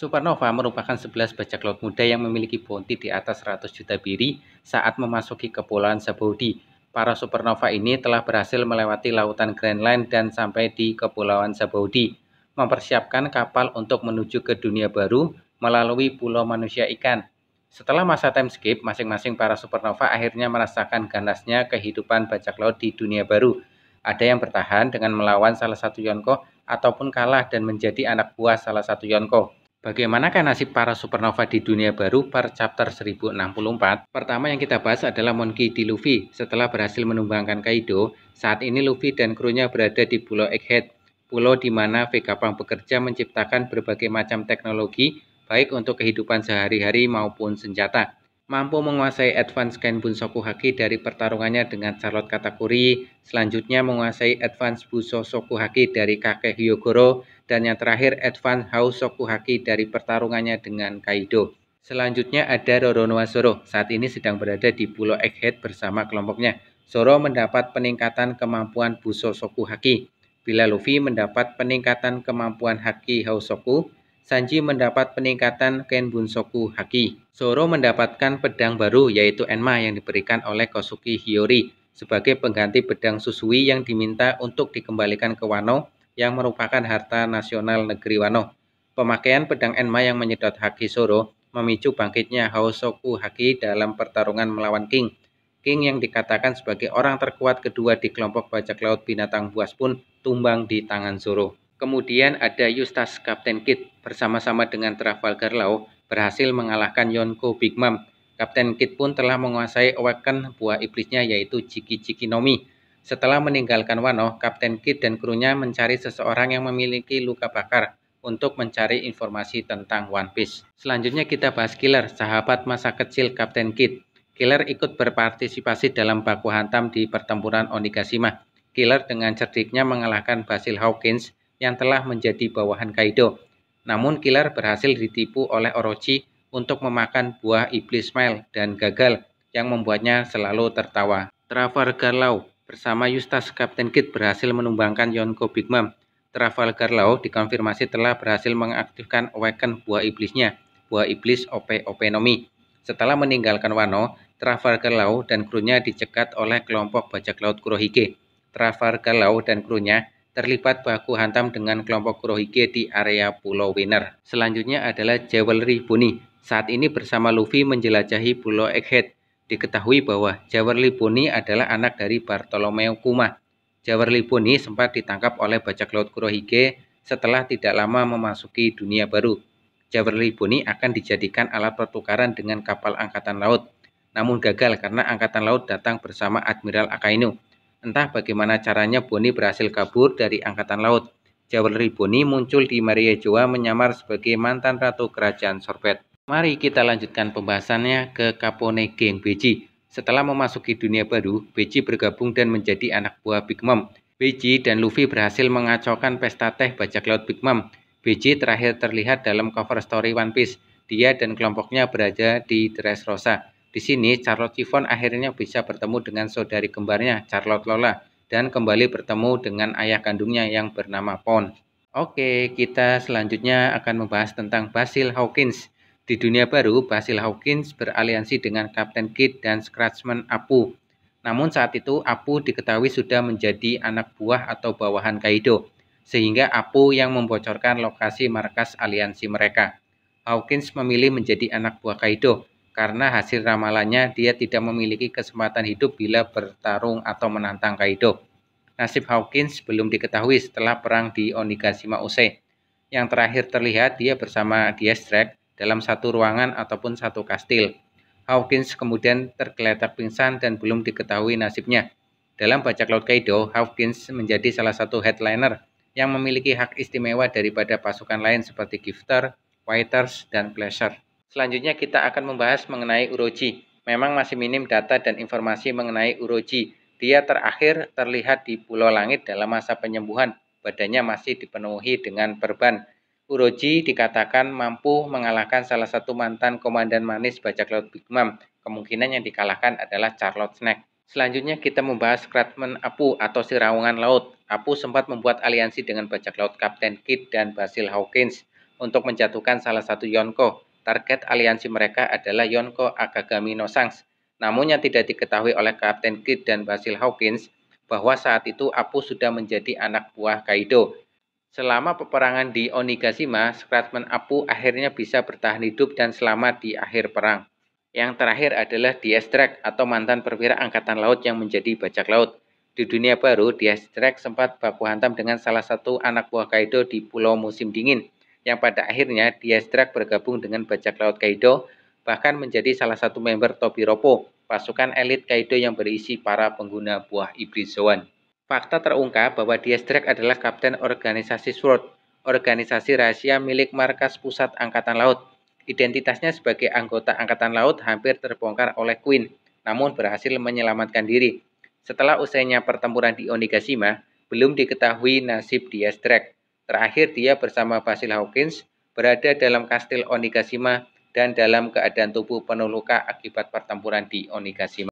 Supernova merupakan 11 bajak laut muda yang memiliki bounty di atas 100 juta BRI saat memasuki Kepulauan Sabaudi. Para supernova ini telah berhasil melewati lautan Greenland dan sampai di Kepulauan Sabaudi, mempersiapkan kapal untuk menuju ke dunia baru melalui Pulau Manusia Ikan. Setelah masa time skip, masing-masing para supernova akhirnya merasakan ganasnya kehidupan bajak laut di dunia baru. Ada yang bertahan dengan melawan salah satu Yonko ataupun kalah dan menjadi anak buah salah satu Yonko. Bagaimanakah nasib para supernova di dunia baru per chapter 1064? Pertama yang kita bahas adalah Monkey D. Luffy. Setelah berhasil menumbangkan Kaido, saat ini Luffy dan krunya berada di Pulau Egghead, pulau di mana Vegapunk bekerja menciptakan berbagai macam teknologi, baik untuk kehidupan sehari-hari maupun senjata. Mampu menguasai Advance Ken Bunsoku Haki dari pertarungannya dengan Charlotte Katakuri, selanjutnya menguasai Advance Bushosoku Haki dari kakek Hyogoro, dan yang terakhir Advance Hausoku Haki dari pertarungannya dengan Kaido. Selanjutnya ada Roronoa Zoro, saat ini sedang berada di Pulau Egghead bersama kelompoknya. Zoro mendapat peningkatan kemampuan Bushosoku Haki. Bila Luffy mendapat peningkatan kemampuan Haki Hausoku, Sanji mendapat peningkatan Ken Bunsoku Haki. Zoro mendapatkan pedang baru yaitu Enma yang diberikan oleh Kosuke Hiyori sebagai pengganti pedang Susui yang diminta untuk dikembalikan ke Wano yang merupakan harta nasional negeri Wano. Pemakaian pedang Enma yang menyedot Haki Zoro memicu bangkitnya Hausoku Haki dalam pertarungan melawan King. King yang dikatakan sebagai orang terkuat kedua di kelompok bajak laut binatang buas pun tumbang di tangan Zoro. Kemudian ada Eustace Kapten Kid bersama-sama dengan Trafalgar Law berhasil mengalahkan Yonko Big Mom. Kapten Kid pun telah menguasai Awaken buah iblisnya yaitu Jiki-Jiki no Mi. Setelah meninggalkan Wano, Kapten Kid dan krunya mencari seseorang yang memiliki luka bakar untuk mencari informasi tentang One Piece. Selanjutnya kita bahas Killer, sahabat masa kecil Kapten Kid. Killer ikut berpartisipasi dalam baku hantam di pertempuran Onigashima. Killer dengan cerdiknya mengalahkan Basil Hawkins yang telah menjadi bawahan Kaido. Namun Killer berhasil ditipu oleh Orochi untuk memakan buah iblis Smile dan gagal yang membuatnya selalu tertawa. Trafalgar Law bersama Eustace Kapten Kid berhasil menumbangkan Yonko Big Mom. Trafalgar Law dikonfirmasi telah berhasil mengaktifkan Awaken buah iblisnya, buah iblis OP no Mi. Setelah meninggalkan Wano, Trafalgar Law dan krunya dicegat oleh kelompok bajak laut Kurohige. Trafalgar Law dan krunya terlibat baku hantam dengan kelompok Kurohige di area Pulau Winner. Selanjutnya adalah Jewelry Bunny. Saat ini bersama Luffy menjelajahi Pulau Egghead. Diketahui bahwa Jewelry Bunny adalah anak dari Bartolomeo Kuma. Jewelry Bunny sempat ditangkap oleh bajak laut Kurohige setelah tidak lama memasuki dunia baru. Jewelry Bunny akan dijadikan alat pertukaran dengan kapal angkatan laut. Namun gagal karena angkatan laut datang bersama Admiral Akainu. Entah bagaimana caranya Bonnie berhasil kabur dari angkatan laut. Jewelry Bonnie muncul di Maria Joa menyamar sebagai mantan ratu kerajaan Sorbet. Mari kita lanjutkan pembahasannya ke Capone Geng Beji. Setelah memasuki dunia baru, Beji bergabung dan menjadi anak buah Big Mom. Beji dan Luffy berhasil mengacaukan pesta teh bajak laut Big Mom. Beji terakhir terlihat dalam cover story One Piece. Dia dan kelompoknya berada di Dressrosa. Di sini, Charlotte Chiffon akhirnya bisa bertemu dengan saudari kembarnya, Charlotte Lola, dan kembali bertemu dengan ayah kandungnya yang bernama Pond. Oke, kita selanjutnya akan membahas tentang Basil Hawkins. Di dunia baru, Basil Hawkins beraliansi dengan Kapten Kid dan Scratchman Apu. Namun saat itu, Apu diketahui sudah menjadi anak buah atau bawahan Kaido, sehingga Apu yang membocorkan lokasi markas aliansi mereka. Hawkins memilih menjadi anak buah Kaido, karena hasil ramalannya dia tidak memiliki kesempatan hidup bila bertarung atau menantang Kaido. Nasib Hawkins belum diketahui setelah perang di Onigashima Usai. Yang terakhir terlihat dia bersama Diestrek dalam satu ruangan ataupun satu kastil. Hawkins kemudian tergeletak pingsan dan belum diketahui nasibnya. Dalam bajak laut Kaido, Hawkins menjadi salah satu headliner yang memiliki hak istimewa daripada pasukan lain seperti Gifter, Waiters, dan Pleasure. Selanjutnya kita akan membahas mengenai Uroji. Memang masih minim data dan informasi mengenai Uroji. Dia terakhir terlihat di Pulau Langit dalam masa penyembuhan. Badannya masih dipenuhi dengan perban. Uroji dikatakan mampu mengalahkan salah satu mantan komandan manis bajak laut Big Mom. Kemungkinan yang dikalahkan adalah Charlotte Snack. Selanjutnya kita membahas Scratchman Apu atau Siraungan Laut. Apu sempat membuat aliansi dengan bajak laut Kapten Kid dan Basil Hawkins. untuk menjatuhkan salah satu Yonko. Target aliansi mereka adalah Yonko Akagami no Shanks. Namun yang tidak diketahui oleh Kapten Kidd dan Basil Hawkins bahwa saat itu Apu sudah menjadi anak buah Kaido. Selama peperangan di Onigashima, Scratchman Apu akhirnya bisa bertahan hidup dan selamat di akhir perang. Yang terakhir adalah Diestrek atau mantan perwira angkatan laut yang menjadi bajak laut. Di dunia baru, Diestrek sempat baku hantam dengan salah satu anak buah Kaido di Pulau Musim Dingin, yang pada akhirnya Diestrek bergabung dengan bajak laut Kaido, bahkan menjadi salah satu member Tobiropo, pasukan elit Kaido yang berisi para pengguna buah iblis Zoan. Fakta terungkap bahwa Diestrek adalah kapten organisasi SWORD, organisasi rahasia milik Markas Pusat Angkatan Laut. Identitasnya sebagai anggota Angkatan Laut hampir terbongkar oleh Queen, namun berhasil menyelamatkan diri. Setelah usainya pertempuran di Onigashima, belum diketahui nasib Diestrek. Terakhir dia bersama Basil Hawkins berada dalam kastil Onigashima dan dalam keadaan tubuh penuh luka akibat pertempuran di Onigashima.